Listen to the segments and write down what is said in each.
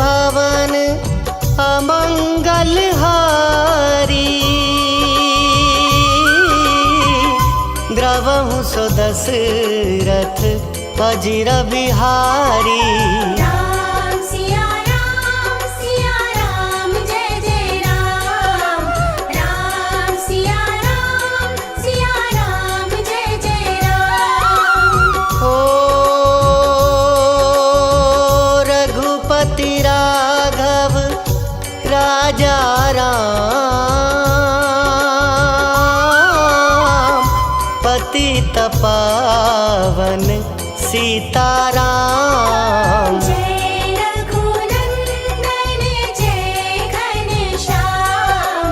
भवन अमंगल हारी। द्रवहु सो दशरथ अजिर बिहारी। राम सिया राम जय जय राम। राम सिया राम जय जय राम। ओ रघुपति राघव राजा राम, पतित पावन सीताराम। जय रघुनंदन जय घनश्याम,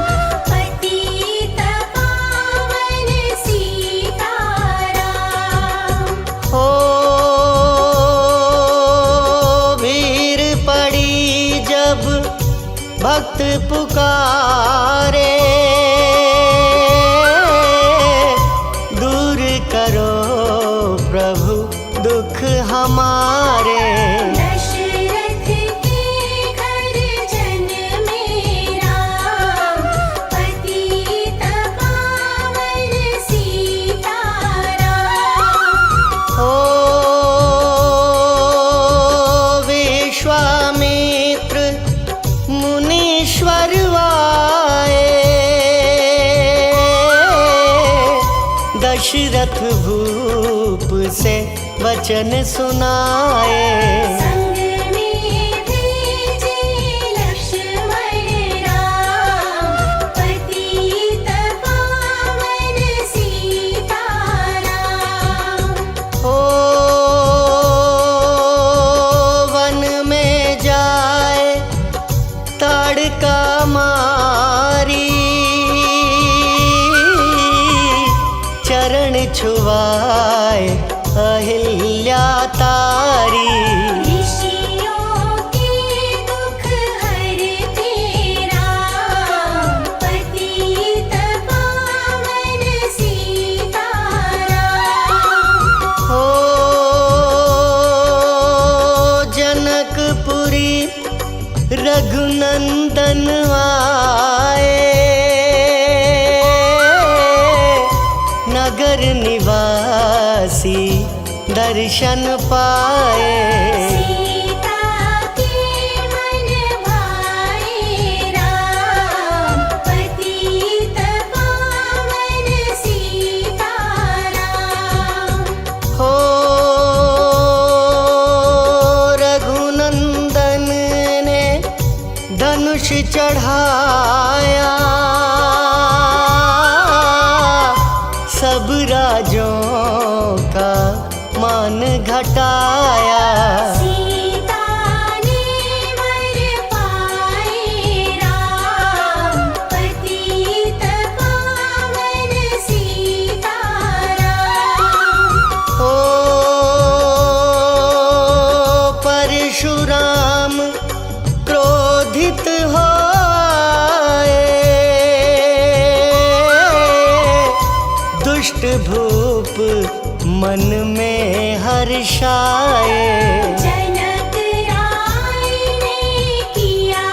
पतित पावन सीताराम। हो भीड़ पड़ी जब भक्त पुकारे, दूर करो प्रभु दुख हमारे। दशरथ के घर जन्मे राम, पतित पावन सीताराम। हो विश्वामित्र मुनीश्वर आए, दशरथ भूप से वचन सुनाए। संग में भेजे लक्ष्मण राम, पतित पावन सीताराम। हो वन में जाए ताड़का मारी, चरण छुआए अहिल्या तारी। ऋषियों के दुख हरते राम, पतित पावन सीताराम। हो जनकपुरी रघुनंदन आए, नगर निवासी दर्शन पाए। सीता के मन भाए राम, पतित पावन सीताराम। हो रघुनंदन ने धनुष चढ़ाया, सब राजों का मान घटाया। सीता ने वर पाए राम, पतित पावन सीताराम। हो परशुराम क्रोधित हो आए, दुष्ट भूप मन में हर्षाए। जनक राय ने किया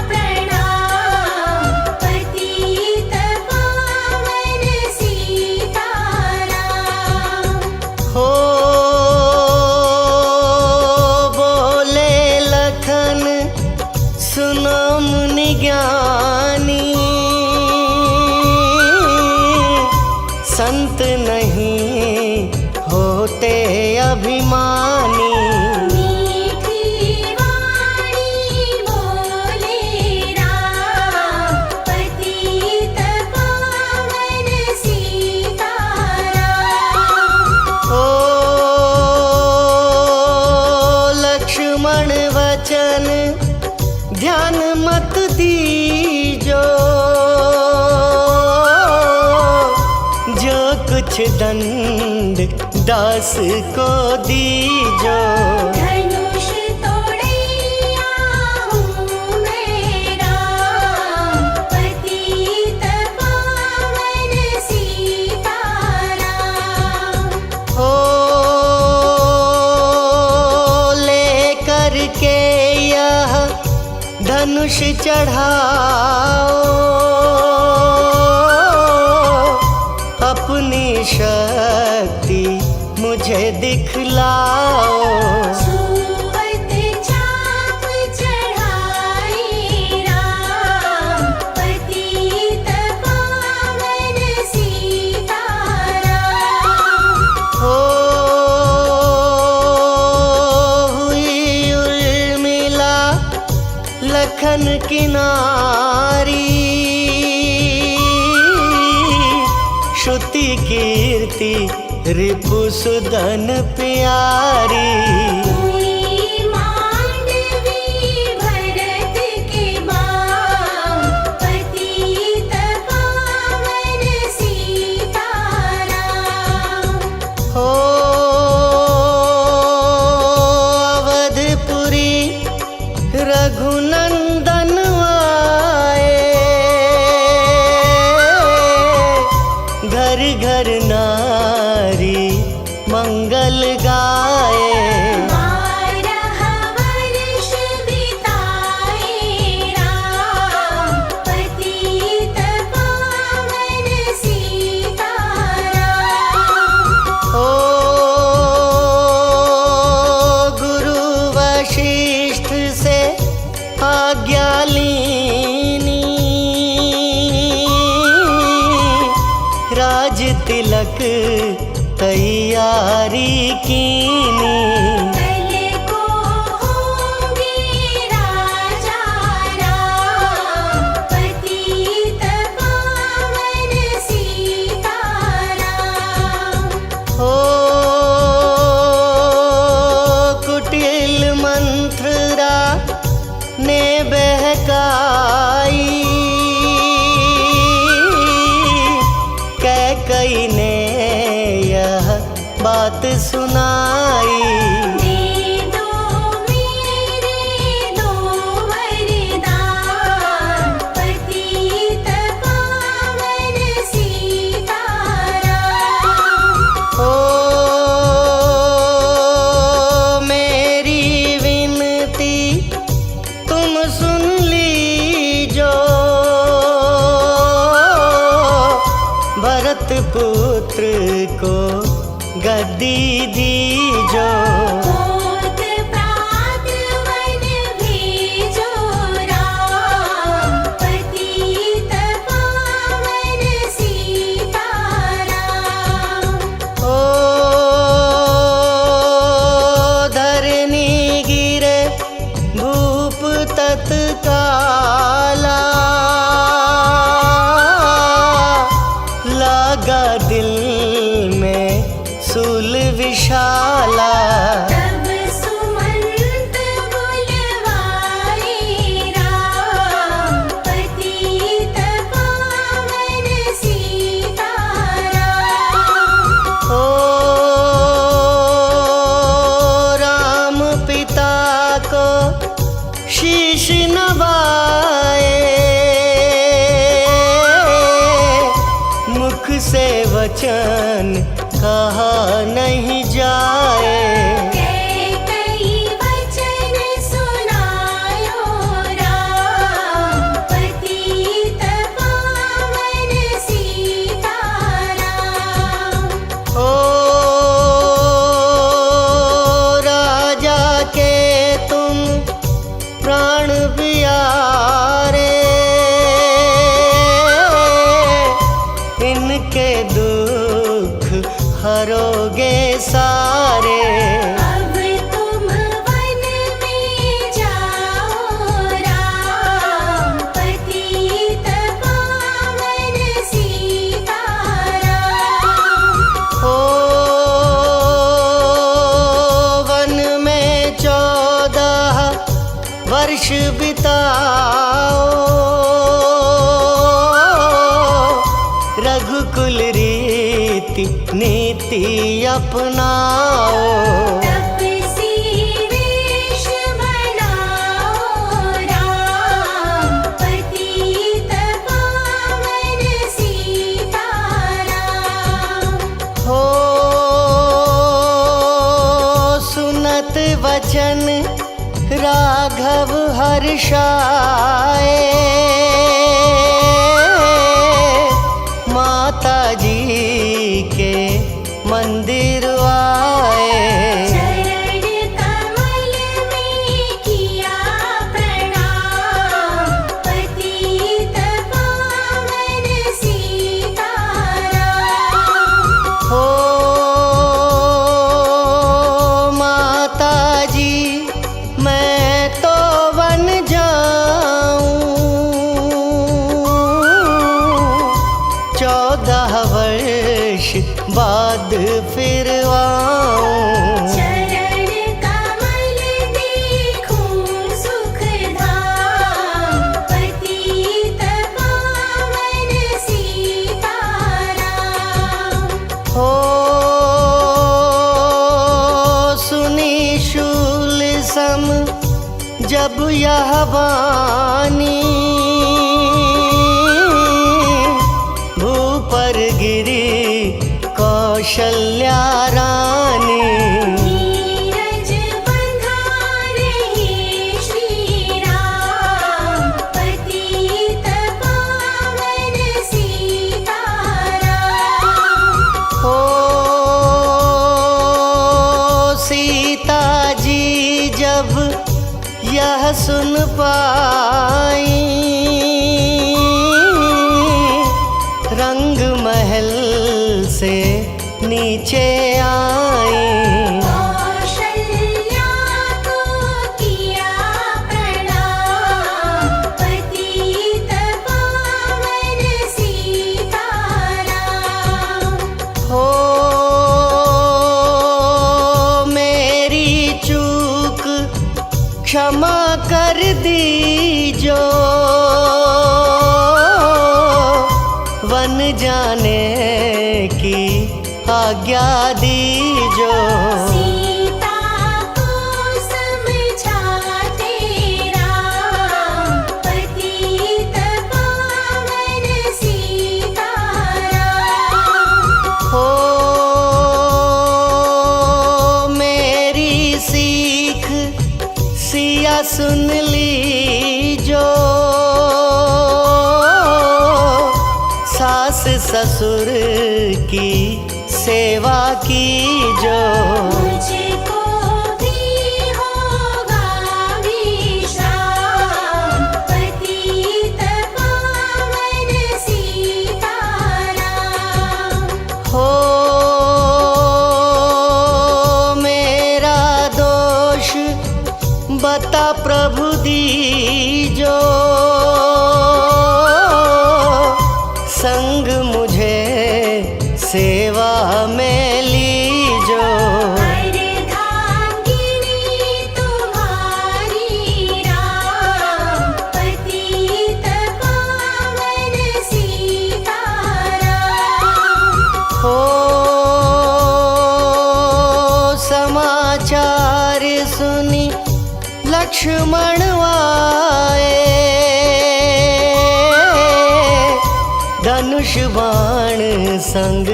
प्रणाम, पतित पावन सीताराम। हो बोले लखन सुनो मुनि ज्ञानी, संत नहीं होते अभिमानी। मीठी वाणी बोले राम, पतित पावन सीताराम। हो लक्ष्मण वचन ध्यान मत दीजो, जो कुछ दंड दास को दीजो। धनुष तोड़ैया हूँ मैं राम, पतित पावन सीताराम। हो लेकर के यह धनुष चढ़ाओ, अपनी शक्ति मुझे दिखलाओ। सुवत चाप चढ़ाई राम, पतित पावन सीताराम। हो हुई उर्मिला लखन की नारी, श्रुति कीर्ति रिपुसुदन प्यारी। हुई मांडवी भरत के बाम, पतित पावन सीताराम। हो अवधपुरी रघुनंदन आए, घर घर नारी मंगल गाए। 12 वर्ष बिताए राम, पतित पावन सीताराम। हो गुरु वशिष्ठ से आज्ञा लीनी, राज तिलक तैयारी कीनी। कल को होंगे राजा राम, पतित पावन सीताराम। हो कुटिल मंत्रा ने बहकाई, कैकई ने यह बात सुनाई। दे दो मेरे दो वरदान, पतित पावन सीताराम। हो मेरी विनती तुम सुन लीजो, भरत पुत्र को गद्दी दीजो। होत प्रात वन भेजो राम, पतित पावन सीताराम। ओ धरनी गिरे भूप तत्काला, लागा दिल में सूल विशाला। तब सुमंत बुलवाए राम, पतित पावन सीताराम। ओ राम पिता को शीश नवाए, मुख से वचन कहा नहीं जाए। कई वचन सुनायो राम, पतित पावन सीताराम। ओ राजा के तुम प्राण प्यारे, इनके दुख हरोगे सारे। अब तुम वन में जाओ राम, पतित पावन सीताराम। हो वन में 14 वर्ष बिताओ, रघुकुल रीति नीति अपनाओ। तपसी वेश बनाओ राम, पतित पावन सीताराम। हो सुनत वचन राघव हर्षाए, माता जी के मंदिर आए। चरण कमल में किया प्रणाम, पतित पावन सीताराम। हो माता जी मैं तो वन जाऊं, 14 वर्ष बाद फिर आऊं। चरण कमल देखूं सुख धाम, पतित पावन सीताराम। हो सुनी शूल सम जब यह वाणी, भूपर गिरी कौशल्या रानी। नीरज बंधा रहे श्री राम, पतित पावन सीताराम। हो सीता जी जब यह सुन पाई, रंग महल से नीचे आई। कौशल्या को किया प्रणाम, पतित पावन सीताराम। हो मेरी चूक क्षमा कर दीजो, वन जाने की आज्ञा दीजो। सीता को समझाते राम, पतित पावन सीताराम। हो मेरी सीख सिया सुन लीजो, सास ससुर की सेवा कीजो। मुझको भी होगा विश्राम, पतित पावन सीताराम। हो मेरा दोष बता प्रभु दीजो, संग मुझे सेवा में लीजो। अर्धांगिनी तुम्हारी राम, पतित पावन सीताराम। हो समाचार सुनी लक्ष्मण आए, धनुष बाण संग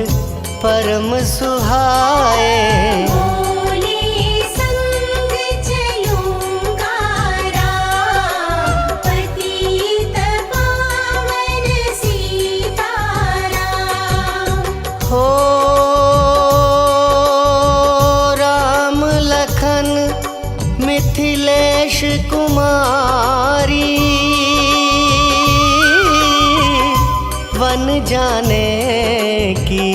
परम सुहाए। बोले संग चलूंगा राम, पतित पावन सीताराम। हो राम लखन मिथिलेश कुमारी, वन जाने की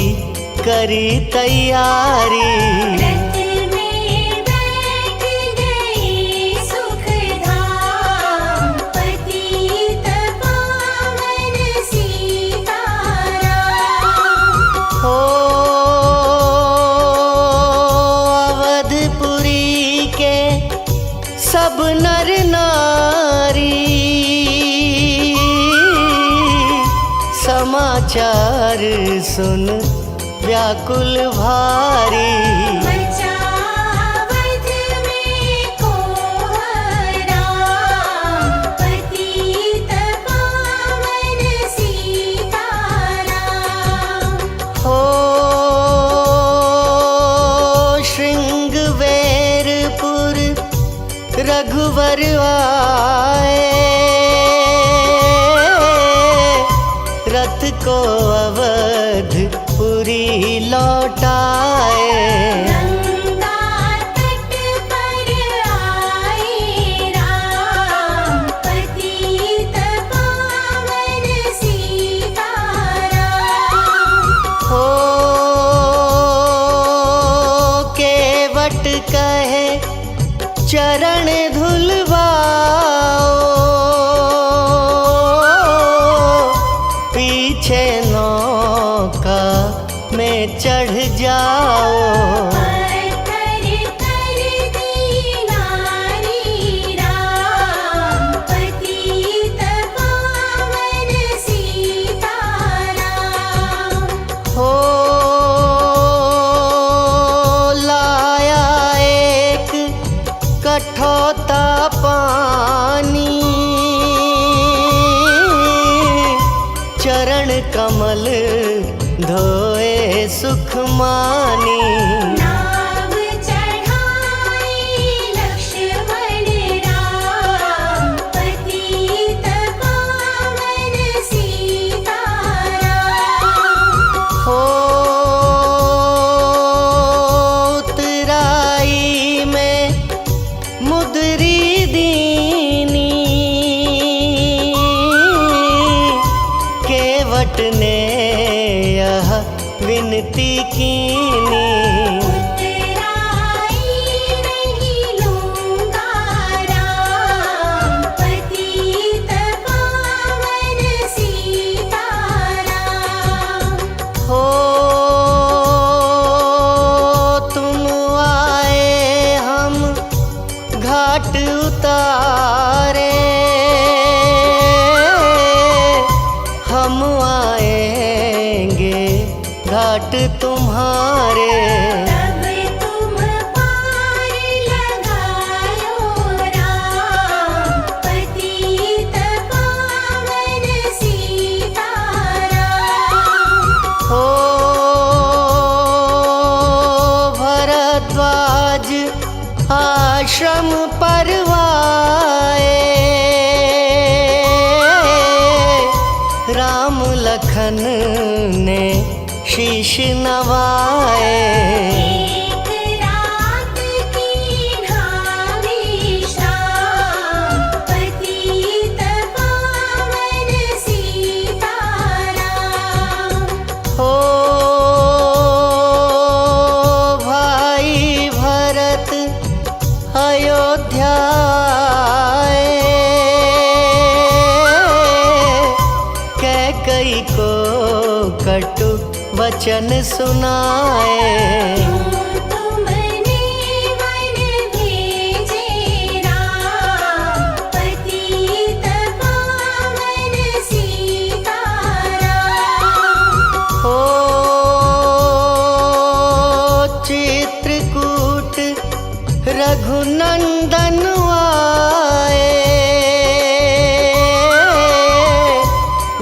करी तैयारी। रथ में बैठ गए सुख धाम, पतित पावन सीताराम। हो अवधपुरी के सब नर नारी, समाचार सुन व्याकुल भारी। मचावत में कोहराम, पतित पावन सीताराम। हो शृंगवेरपुर रघुवर चढ़ जाओ। पत्थर कर दीना री राम, पतित पावन सीताराम। हो लाया एक कठौता पानी, चरण कमल धोए सुख मानी। नाव चढ़ाई लक्ष्मण राम, पतित पावन सीताराम। हो उतराई में मुद्री दीनी, केवट ने यह विनती कीनी। उतराई नहीं लूंगा राम, पतित पावन सीताराम। हो तुम आए हम घाट उतारे, हम आएंगे घाट तुम्हारे। तब तुम पार लगायो राम, पतित पावन सीताराम। हो भरद्वाज आश्रम परवाए, राम लखन ने शीश नवाए। एक रात की ढावी शाम, पतित पावन सीताराम। हो भाई भरत अयोध्या आए, कैकई को कटु वचन सुनाए। तुमने वन भेजे राम, पतित पावन सीताराम। हो चित्रकूट रघुनंदन आए,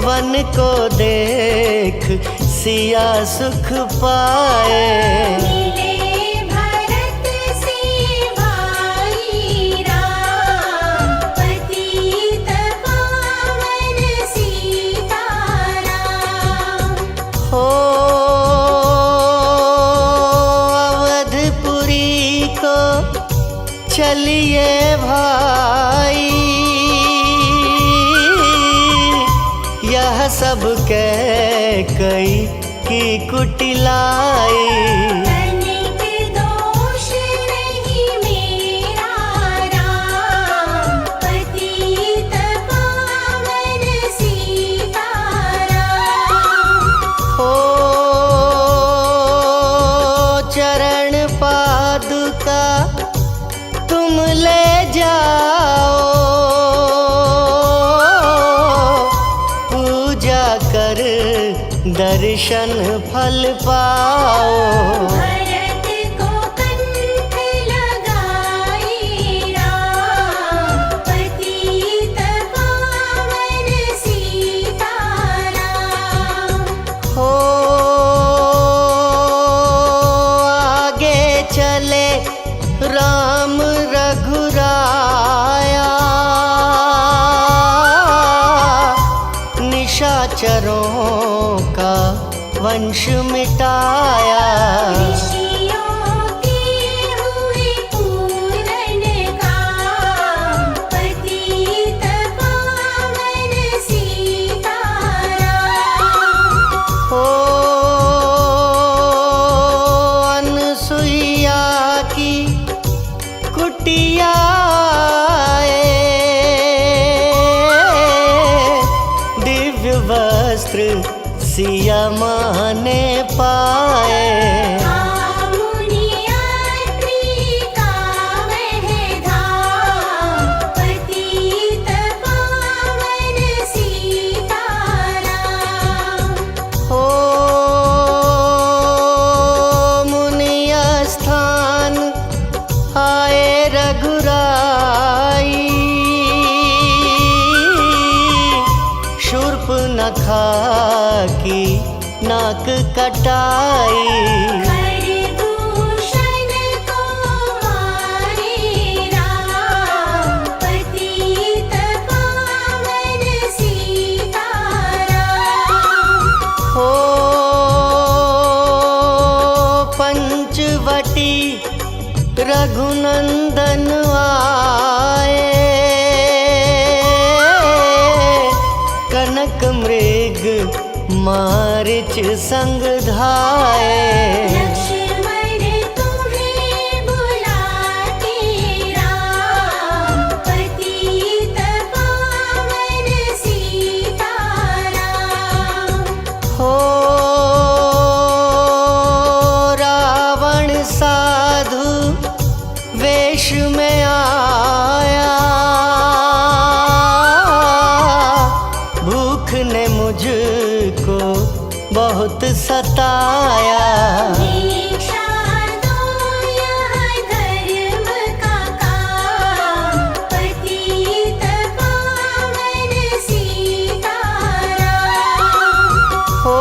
वन को देख सिया सुख पाए। मिले भरत से भाई राम, पतित पावन सीताराम। हो अवधपुरी को चलिए भाई, यह सब कैकई की कुटिलाई। तनिक दोष नहीं मेरा राम, पतित पावन सीताराम। हो चरण पादुका तुम ले जाओ, पूजा कर दर्शन फल पाओ। भरत को कंठ लगाई राम, पतित पावन सीताराम। हो आगे चले राम रघुराया, निशाचरों का वंश मिटाया। ऋषियों के हुए पूरन काम, पतित पावन सीताराम। हो अनसुईया की कुटिया दिव्य वस्त्र सिया माँ ने पाए। खाकी नाक कटाई। खरदूषण को मारे राम, पतित पावन सीताराम। हो पंचवटी रघुनंदन आए, कनक मृग मारिच संग धाये। लक्ष्मण तुम्हें बुलाते राम, पतित पावन सीताराम। हो रावण साधु वेश में आया, भूख ने मुझको बहुत सताया। दीक्षा दो यह धर्म का काम, पतित पावन सीताराम। हो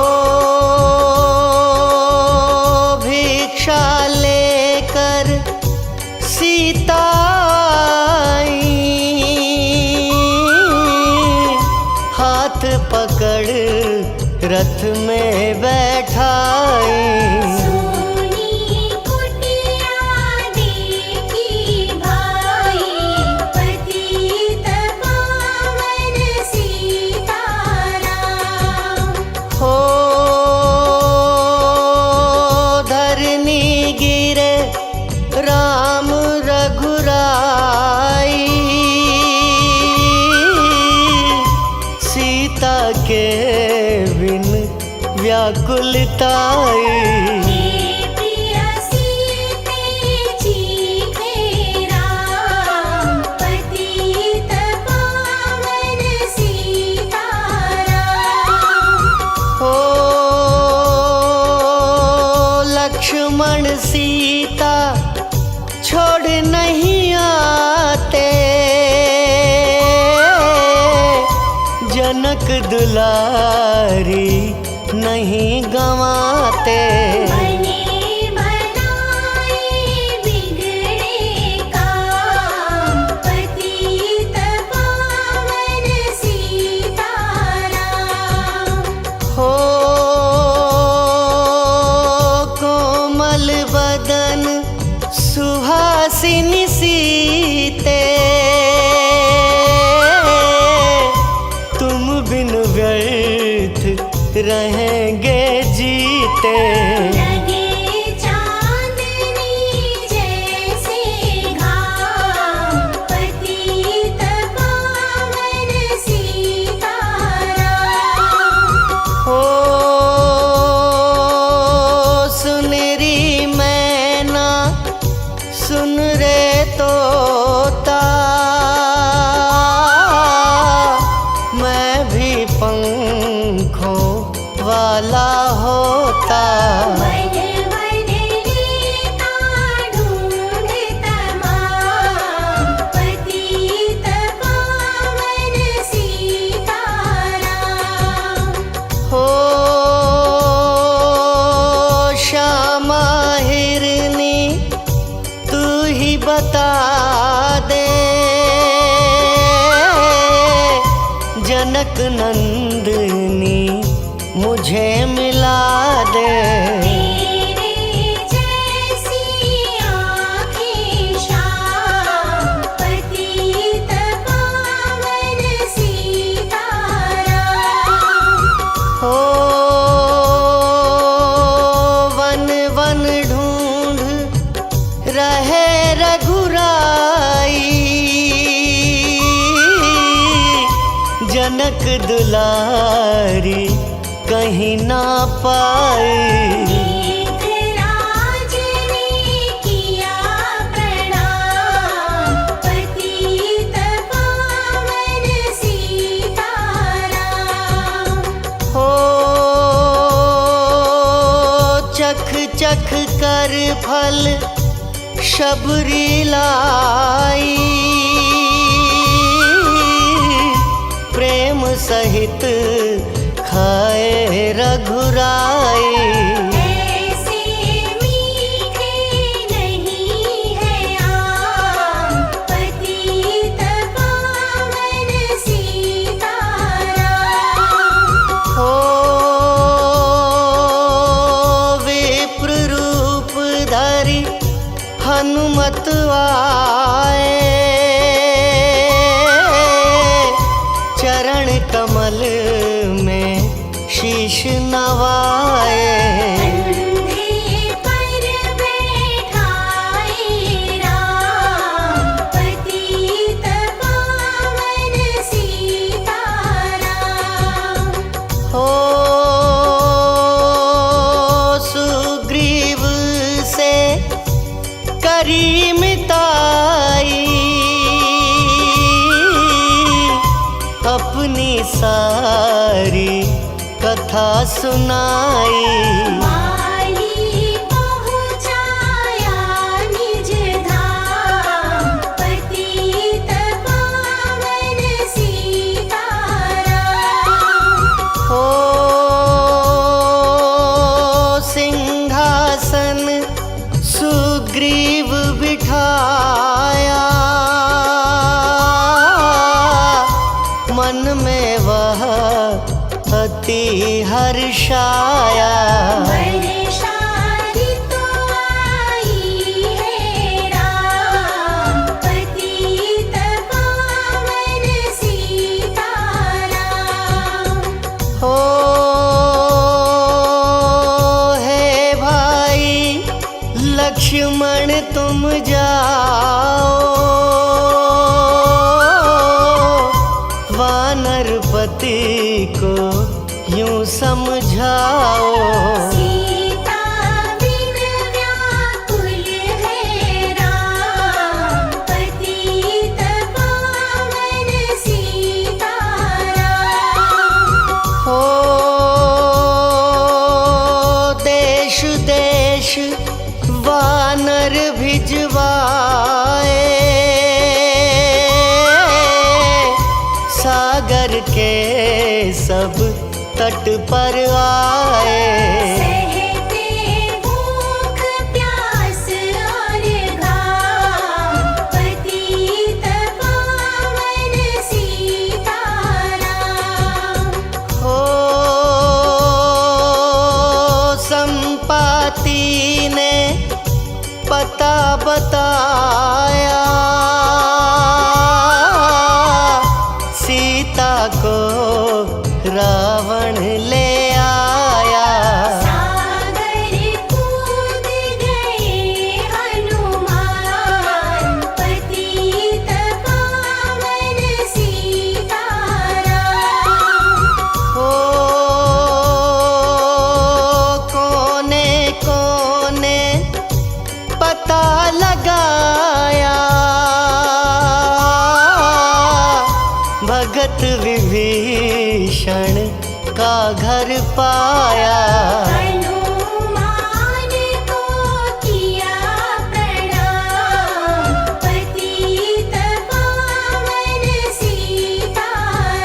भिक्षा लेकर सीता आई, हाथ पकड़ रथ में बैठाई। सोनी कुटिया देखी भाई, पतित पावन सीताराम। हो धरनी गिरे राम रघुराई, सीता के बिन व्याकुलताई। हे प्रिय सीते चीखे राम, पतित पावन सीताराम। हो लक्ष्मण सीता छोड़ नहीं आते, जनक दुलारी नहीं गंवाते। बने बनाए बिगड़े काम, पतित पावन सीताराम। हो कोमल बदन सुहासिनी सीते, तुम बिन व्यर्थ रहेंगे जीते। लगे चांदनी जैसे घाम, पतित पावन सीताराम। हो सुनरी मैना सुन रे तोता, मैं भी पंखों वाला होता। मन मन लेता ढूंढ तमाम, पतित पावन सीताराम। हो श्यामा हिरनी तू ही बता दे, जनक नंदिनी मुझे मिला दे। तेरे जैसी आँखें श्याम, पतित पावन सीताराम। हो वन वन ढूंढ रहे रघुराई, जनक दुलारी कहीं ना पाई। राज ने किया प्रणाम, पतित पावन सीताराम। हो चख चख कर फल शबरी लाई, प्रेम सहित हाय रघुराई। ऐसे मीठे नहीं है आम, पतित पावन सीताराम। हो विप्र रूप धरि हनुमत आए, चरण कमल में शीश नवाए। कंधे पर बैठाए राम, पतित पावन सीताराम। हो सुग्रीव से करी मिताई, अपनी सारी कथा सुनाई। माली पहुँचाया निज धाम, पतित पावन सीताराम। हो सिंहासन सुग्रीव बिठाया, मन में वह अति हर्षाया। वर्षा ऋतु आई है राम, पतित पावन सीताराम। हो हे भाई लक्ष्मण तुम जाओ, वानरपति को यूं समझाओ। सीता बिन व्याकुल है राम, पतित पावन सीताराम। हो देश देश वानर भिजवाए, सागर के सब तट पर आए। सहते भूख प्यास और घाम, पतित पावन सीताराम। हो संपाति ने पता बताया, सीता को रावण ले आया। सागर कूद गए हनुमान, पतित पावन सीताराम। हो कोने कोने पता लगाया, भगत विभीषण का घर पाया। हनुमान को किया प्रणाम, पतित पावन सीताराम।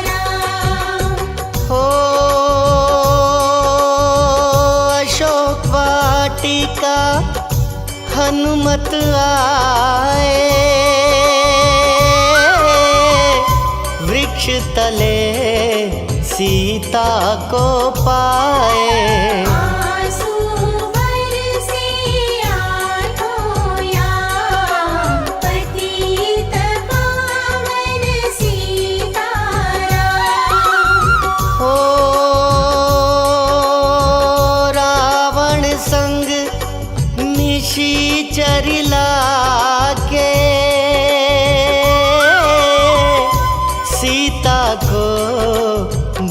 हो अशोक वाटिका हनुमत आए, वृक्ष तले सीता को पाए। आंसू बरसे आँखों याम, पतित पावन सीताराम। हो रावण संग निशाचर लाके, सीता को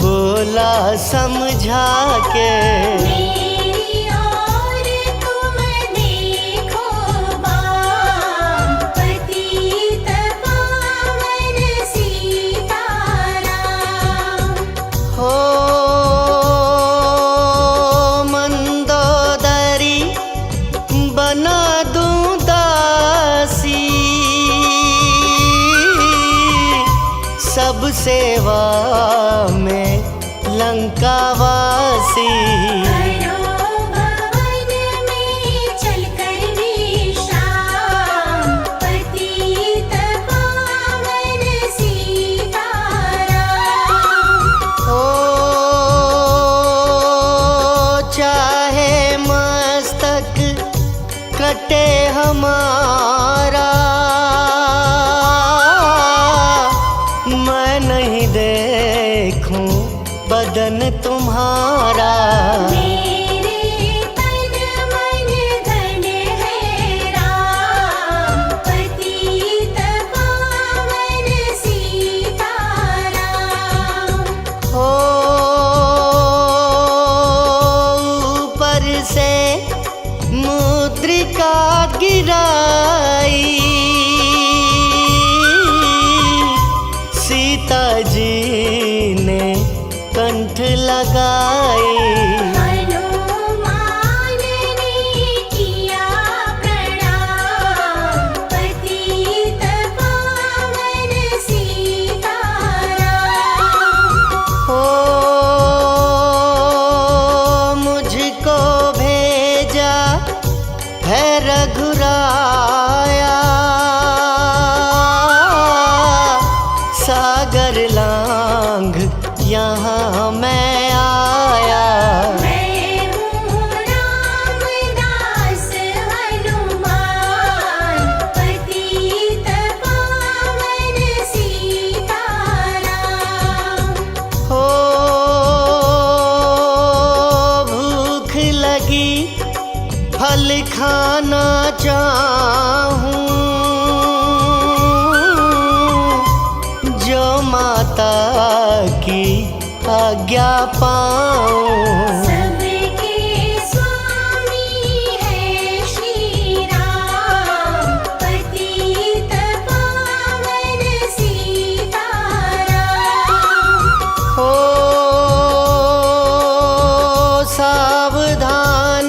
बोला समझा के। मेरी ओर तुम देखो बाम, पतित पावन सीताराम। हो मंदोदरी बना दूं दासी, सब सेवा में लंकावासी। करो भवन में चलकर विश्राम, पतित पावन सीताराम। ओ चाहे मस्तक कटे हमारा, मैं नहीं देखूं बदन तुम्हारा। मेरे तन मन धन है राम, पतित पावन सीताराम। हो ऊपर से मुद्रिका गिराई, सीता जी ने कंठ लगाई। हनुमान ने किया प्रणाम, पतित पावन सीताराम। हो मुझको भेजा है रघुराया, सागर लांघ यहाँ मैं आया। मैं हूँ रामदास हनुमान, पतित पावन सीताराम। हो भूख लगी फल खाना चाहूं, जो माता की आज्ञा पाऊं। सबके स्वामी है श्री राम, पतित पावन सीताराम। हो सावधान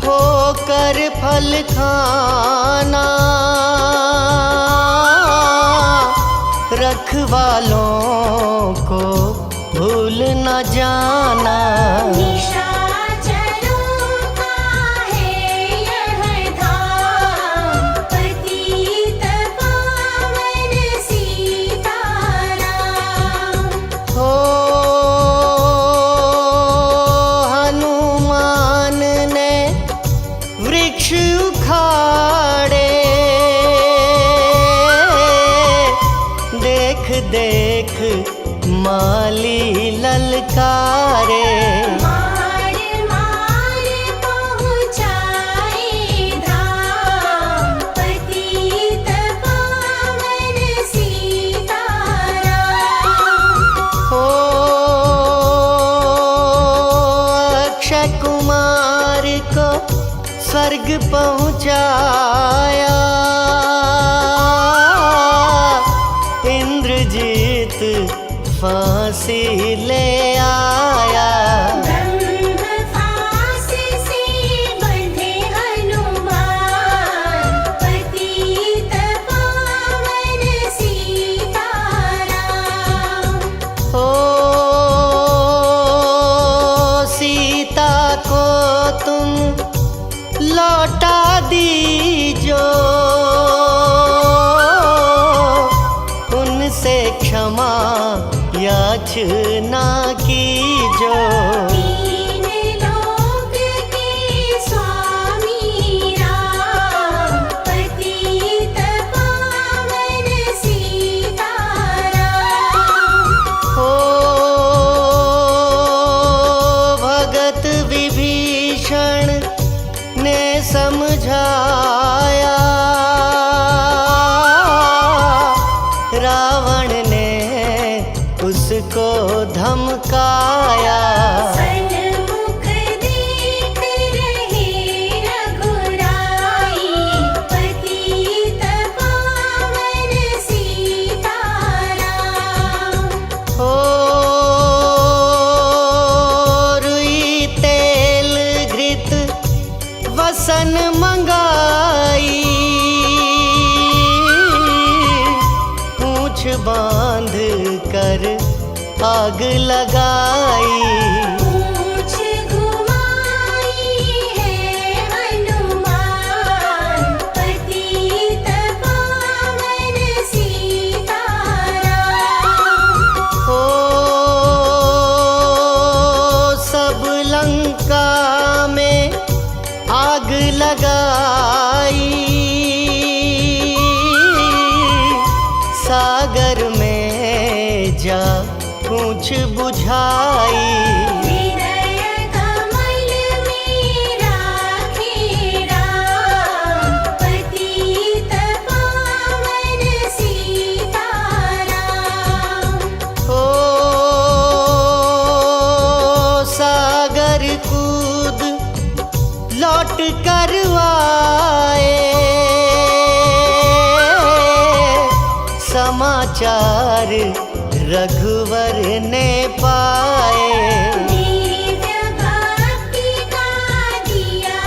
होकर फल खाना, रखवालों को भूल न जाना। निशाचरों का है यह धाम, पतित पावन सीताराम। हो हनुमान ने वृक्ष उखाड़े, देख देख माली ललकारे। मार मार पहुँचाए धाम, पतित पावन सीताराम। हो अक्षय कुमार को स्वर्ग पहुँचाया, इंद्रजीत फांसी ले आया। ब्रह्म फांस से बंधे हनुमान, पतित पावन सीताराम। हो सीता को तुम लौटा दीजो, उनसे क्षमा याचना कीजो। तीन लोक के स्वामी राम, पतित पावन सीताराम। हो भगत विभीषण ने समझाया, रावण ने उसको धमकाया। सन्मुख देख रहे रघुराई, पतित पावन सीताराम। हो रुई तेल घृत वसन मंगाई, पूछ बांध कर आग लगाई। पूछ घुमाई है हनुमान, पतित पावन सीताराम। ओ सब लंका में आग लगाई, सागर में जा पूछ बुझाई। हृदय कमल में राखे राम, पतित पावन सीताराम। ओ सागर कूद लौट कर आए, समाचार रघुवर ने पाए। दिव्य भक्ति का दिया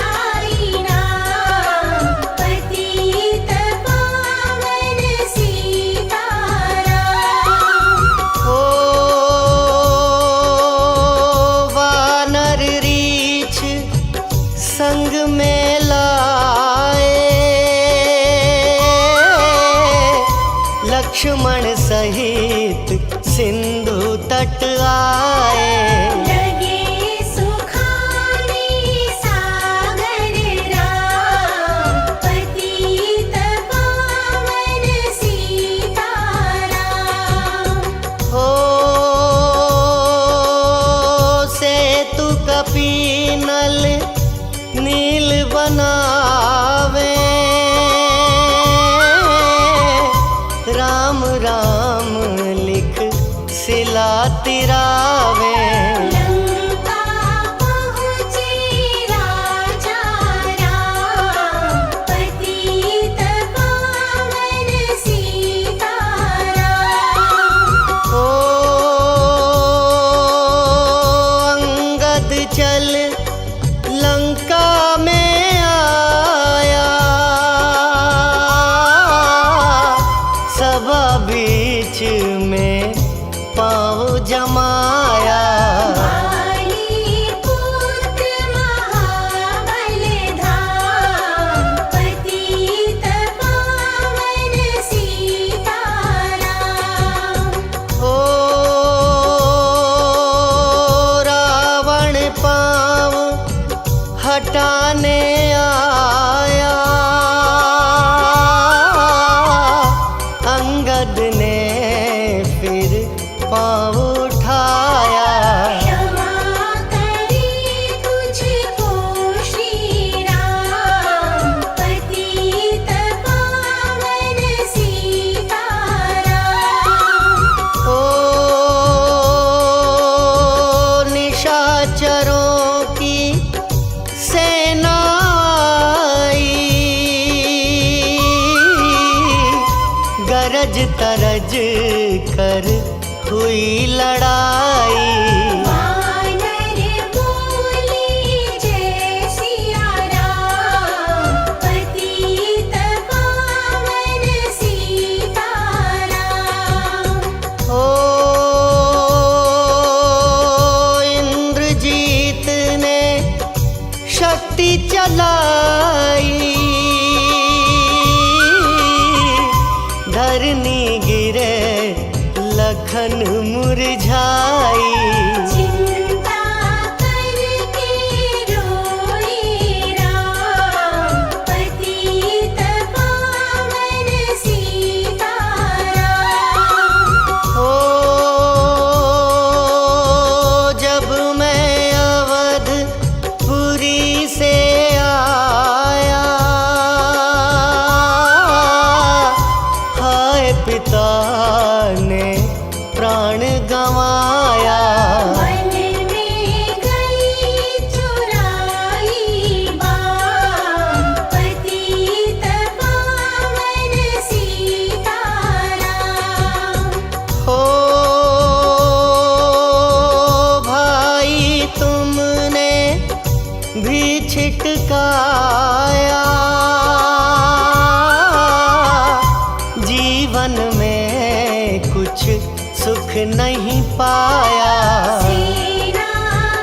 इनाम, पतित पावन सीताराम। ओ वानर रीछ संग में लाए, लक्ष्मण सहित सिंधु तट आए। लगे सुखाने सागर राम, पतित पावन सीताराम। हो सेतु कपीनल नील बनावे, राम राम लिख सिला तिरावे। लंका पहुँचे राजा राम, पतित पावन सीताराम। ओ अंगद चल लंका में आया, सभा बीच में पाँव जमाया। वाली पुत्र महाबल धाम, पतित पावन सीताराम। ओ रावण पाँव हटाने आया, अंगद ने फिर पाँव उठाया। क्षमा करे तुझको श्री राम, पतित पावन सीताराम। ओ निशाचरों की सेना आई, गरज तरज कर हुई लड़ाई। वानर बोले जय सिया राम, पतित पावन सीताराम। ओ इंद्रजीत ने शक्ति चलाई, धरनी गिरे लखन मुरझाई। चिंता करके रोए राम, पतित पावन सीताराम। ओ जब मैं अवध पुरी से आया, हाय पिता ने प्राण गंवाया। वन में गई चुराई बाम, पतित पावन सीताराम। हो भाई तुमने भी छिटकाया, जीवन में कुछ सुख नहीं नहीं पाया। सेना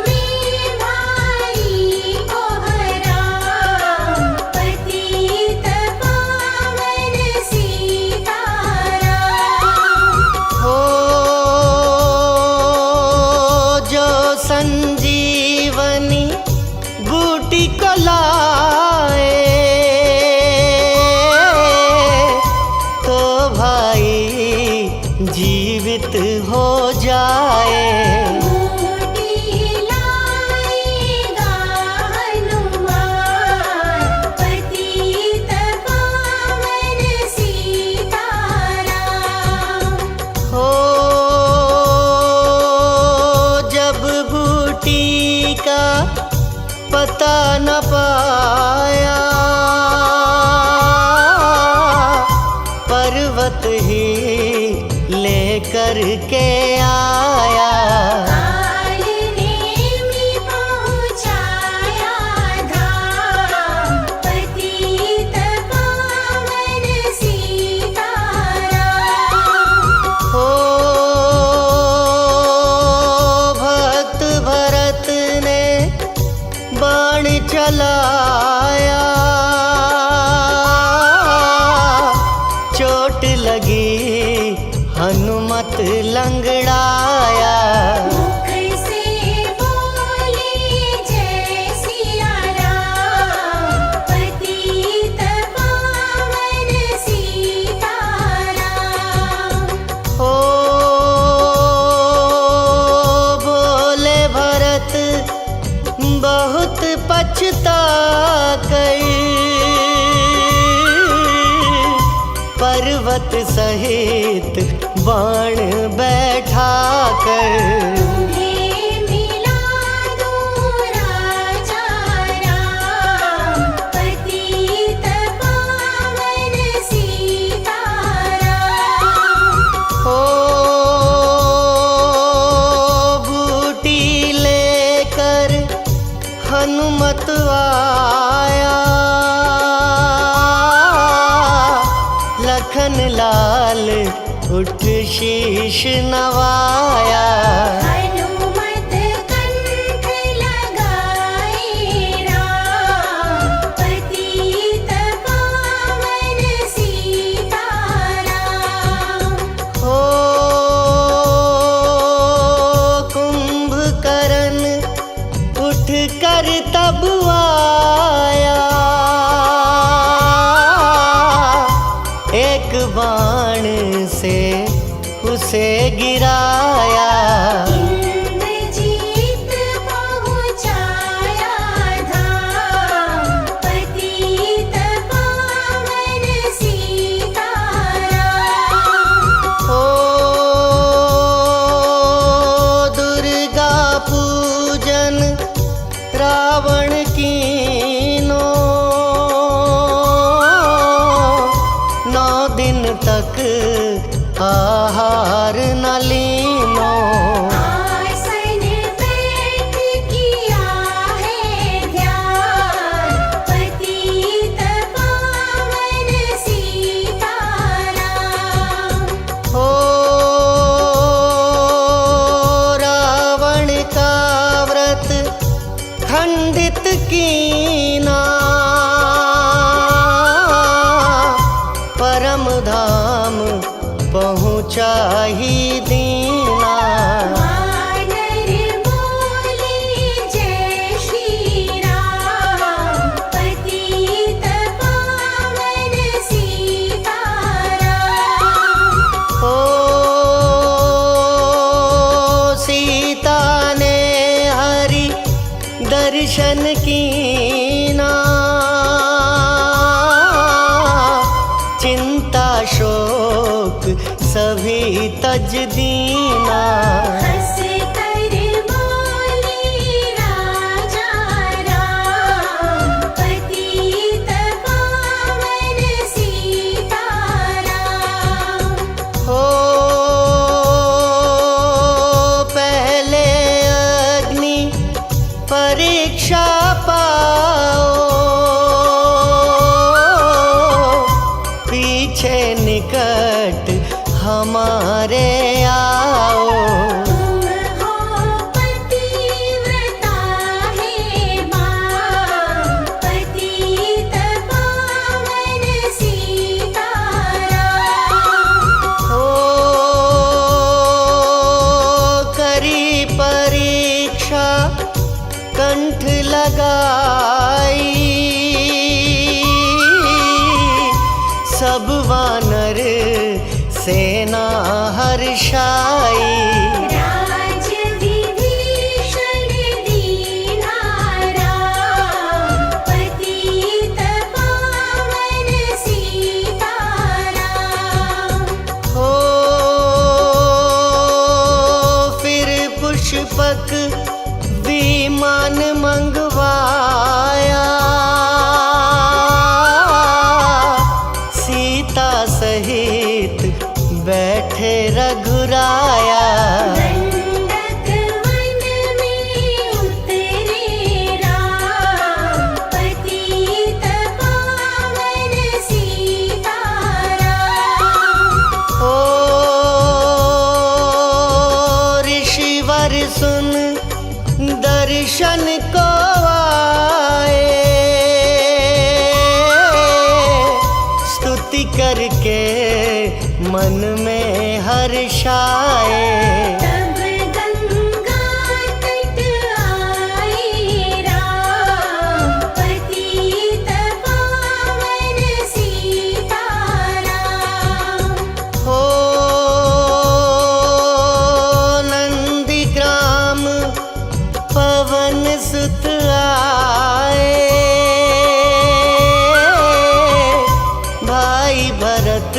में भाई को हराम, पतित पावन सीताराम। हो जो संजीवनी बूटी को लाए तो भाई जीवित हो जाए। बूटी लाएगा हनुमान, पतित पावन सीताराम। हो जब बूटी का पता न पाया, पर्वत ही लेकर के आया। काल नेमि पहुँचाया धाम, पतित पावन सीताराम। हो भक्त भरत ने बाण चलाया, चोट लगी हनुमत लंगड़ाया। मुख से बोले जय सिया राम, पतित पावन सीताराम। हो बोले भरत बहुत पछता कर, पर्वत सहित बाण बैठा कर। तुम्हें मिला दूं राजा राम, पतित पावन सीताराम। हो बूटी लेकर हनुमत आया, लखन लाल उठ शीश नवाया। हनुमत कंठ लगाए राम, पतित पावन सीताराम। हो कुंभकर्ण उठ कर तब आया, एक बाण से उसे गिराया। इंद्रजीत पहुँचाया धाम, पतित पावन सीताराम। हो दुर्गा पूजन रावण कीनो, 9 दिन तक आहार न लीनो। आसन बैठ किया है ध्यान, पतित पावन सीताराम। हो रावण का व्रत खंडित कीना, परम धाम पहुँचा ही दीना। वानर बोले जय श्री राम, पतित पावन सीताराम। हो सीता ने हरि दर्शन कीना, चिंता शोक सभी तज दीना। हंस कर बोले राजा राम, पतित पावन सीताराम। हो पहले अग्नि परीक्षा पा कंठ लगाई, सब वानर सेना हर्षाई। राज विभीषण दीना राम, पतित पावन सीताराम। हो फिर पुष्पक विमान मंगवाया, सीता सहित बैठे रघुराया। दंडक वन में उतरे राम, पतित पावन सीताराम। ओ ऋषिवर सुन दर्शन को आए, स्तुति करके मन में हर्षाए। तब गंगा तट आए राम, पतित पावन सीताराम। हो नंदीग्राम पवन सुत आए, भाई भरत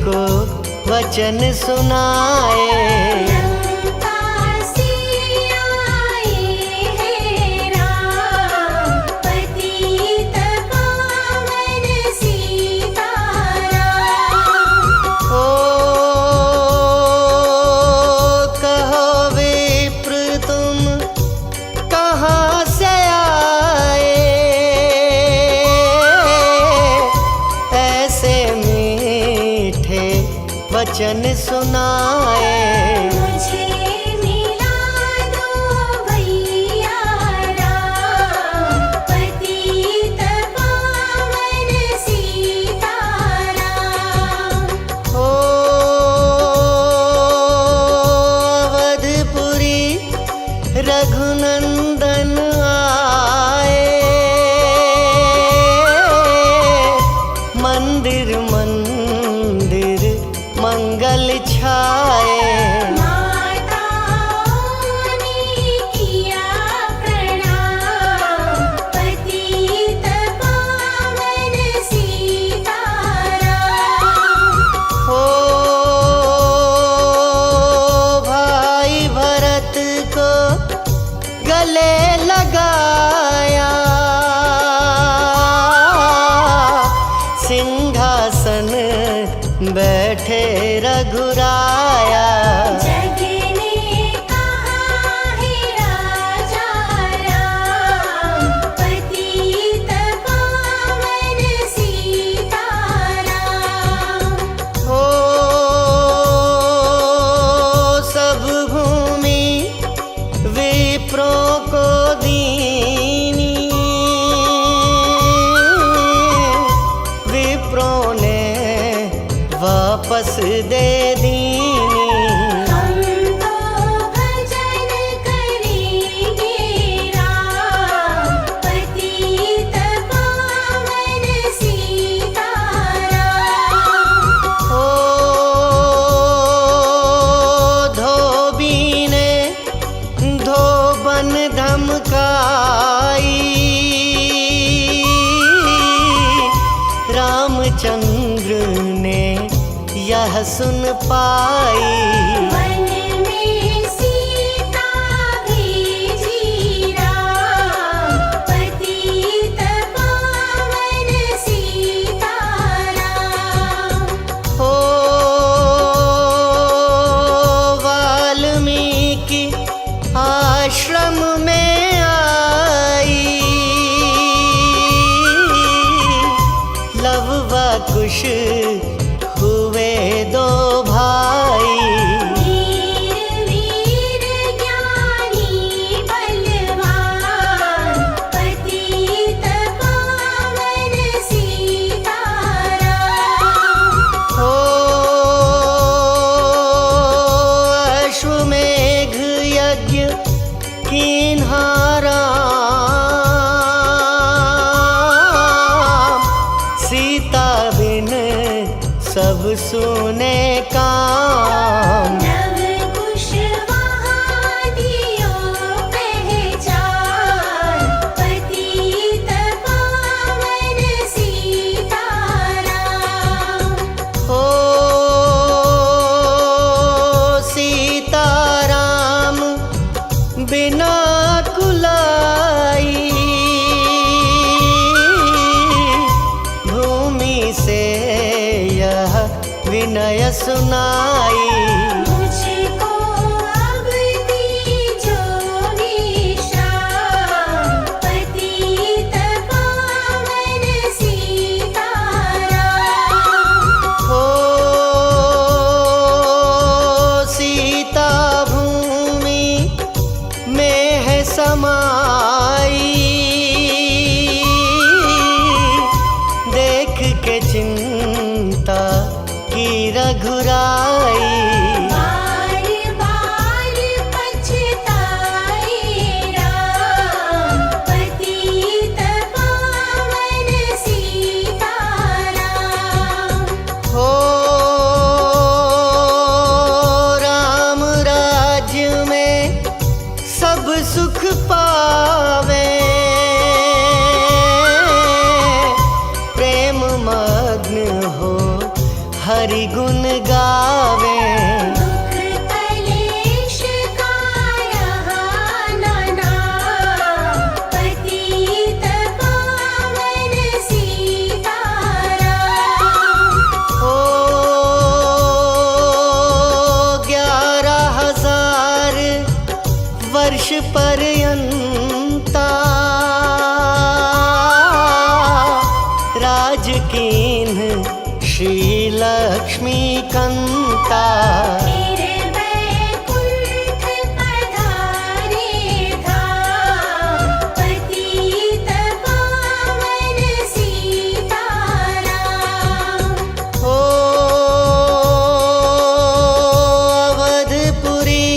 को वचन सुनाए। लंका से आए हैं राम, पतित पावन सीताराम। ओ कहो विप्र तुम कहाँ से आए, ऐसे मीठे वचन सुनाए। मुझे मिला दो भैया राम, पतित पावन सीताराम। ओ अवधपुरी रघुनंदन आए, मंदिर मंदिर मंगल छाए। माताओं ने किया प्रणाम, पतित पावन सीताराम। हो भाई भरत को गले लगाया, सिंहासन बैठे रघुराया। जग ने कहा है राजा राम, पतित पावन सीताराम। हो सब भूमि विप्रों को दीनी, विप्रों ने वापस दे दीनी। हम तो भजन करेंगे राम, पतित पावन सीताराम। हो धोबी ने धोबन धमकाई, रामचंद्र ने यह सुन पाई। वन में सीता भेजी राम, पतित पावन सीताराम। हो वाल्मीकि आश्रम में आई, लव व कुश हुए दो भाई। वीर वीर ज्ञानी बलवान, पतित पावन सीताराम। हो अश्वमेघ यज्ञ किन्हारा पावे, प्रेम मग्न हो हरि गुण गावे। दुख कलेश का रहा ना, पतित पावन सीताराम। ओ 11,000 वर्ष पर्यंता राज कीन्ह श्री लक्ष्मी कंता। मेरे बैकुंठ पधारे धाम, पतित पावन सीताराम। ओ अवधपुरी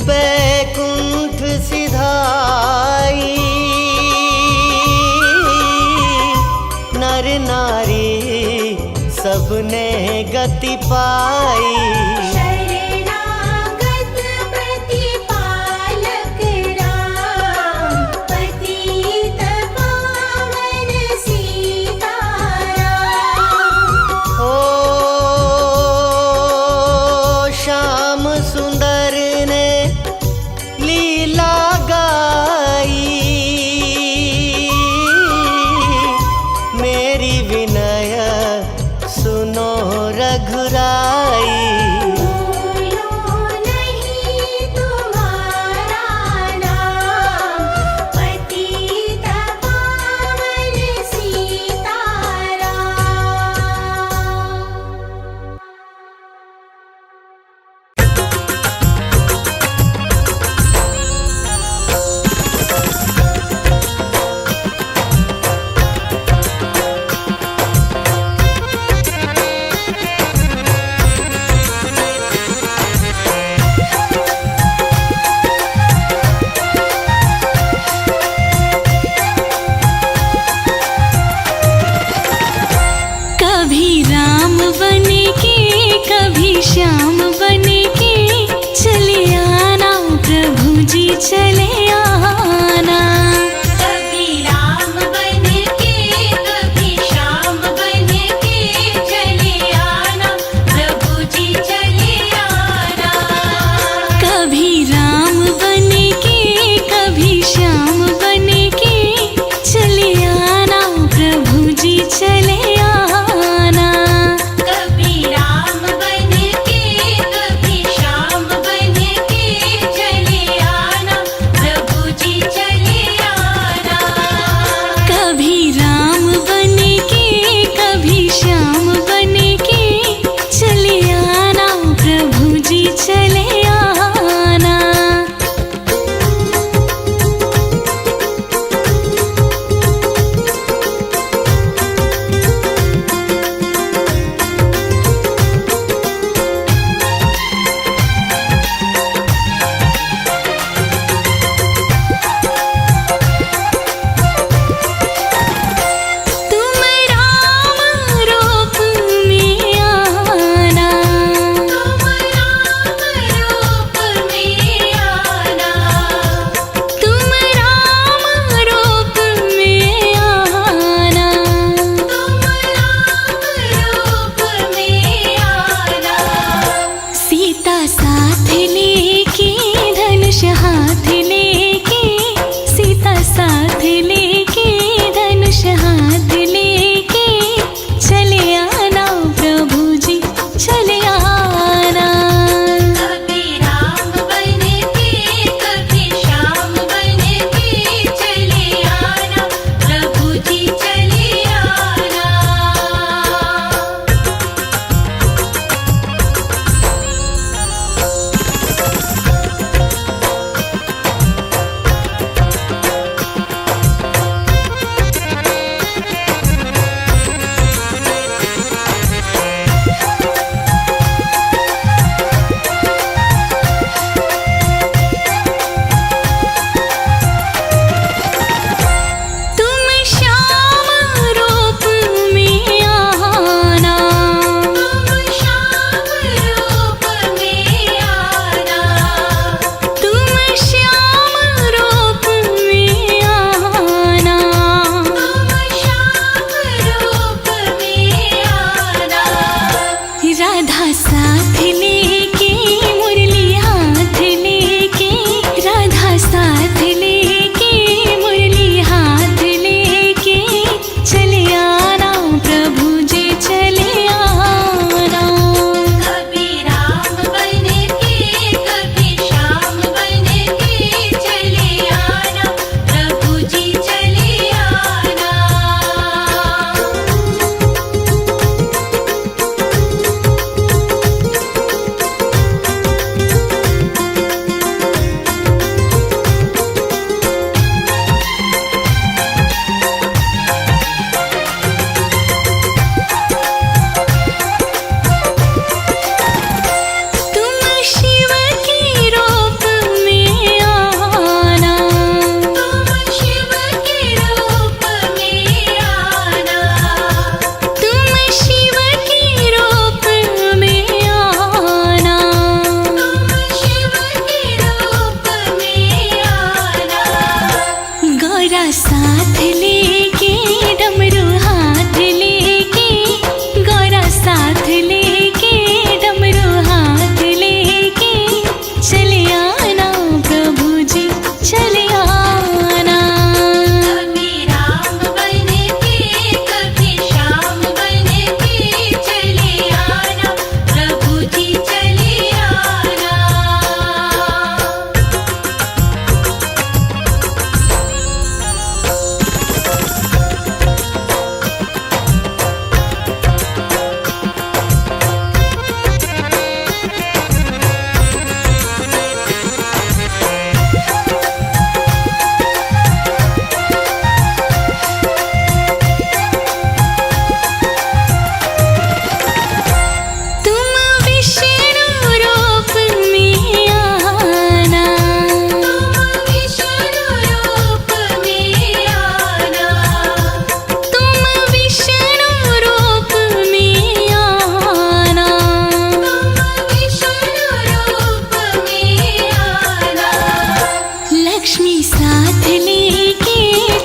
बैकुंठ सिधाई, नर नारी सबने गति पाई। शरणागत प्रतिपालक राम, पतित पावन सीताराम। ओ श्याम सुंदर ने लीला गाई, मेरी विनय सुनो रघुराई। भूलो नहीं तुम्हारा नाम, पतित पावन सीताराम। कभी राम बन के कभी श्याम बन के चले आना प्रभु जी चले आना। कभी राम बन के कभी श्याम बन के चले आना, प्रभु जी चले आना। कभी राम बन के कभी श्याम बन के चले आना प्रभु जी चले आना। कभी राम बन के कभी श्याम बन के चले आना,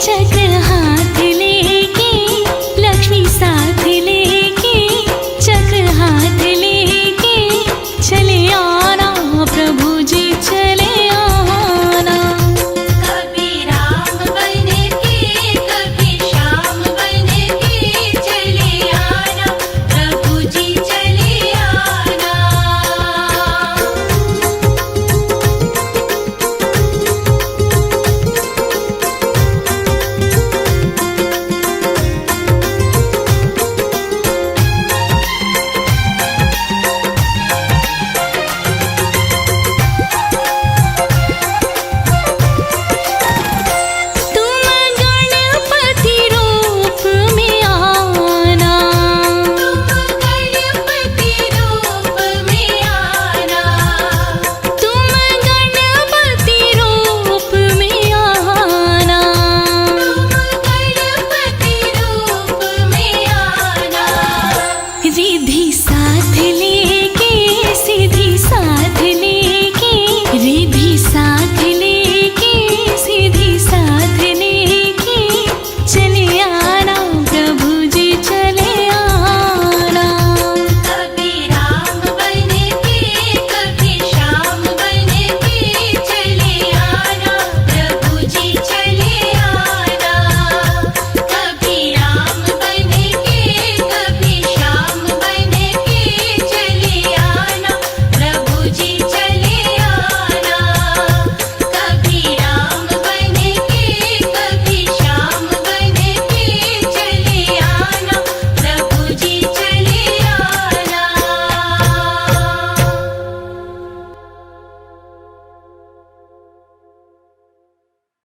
चक्र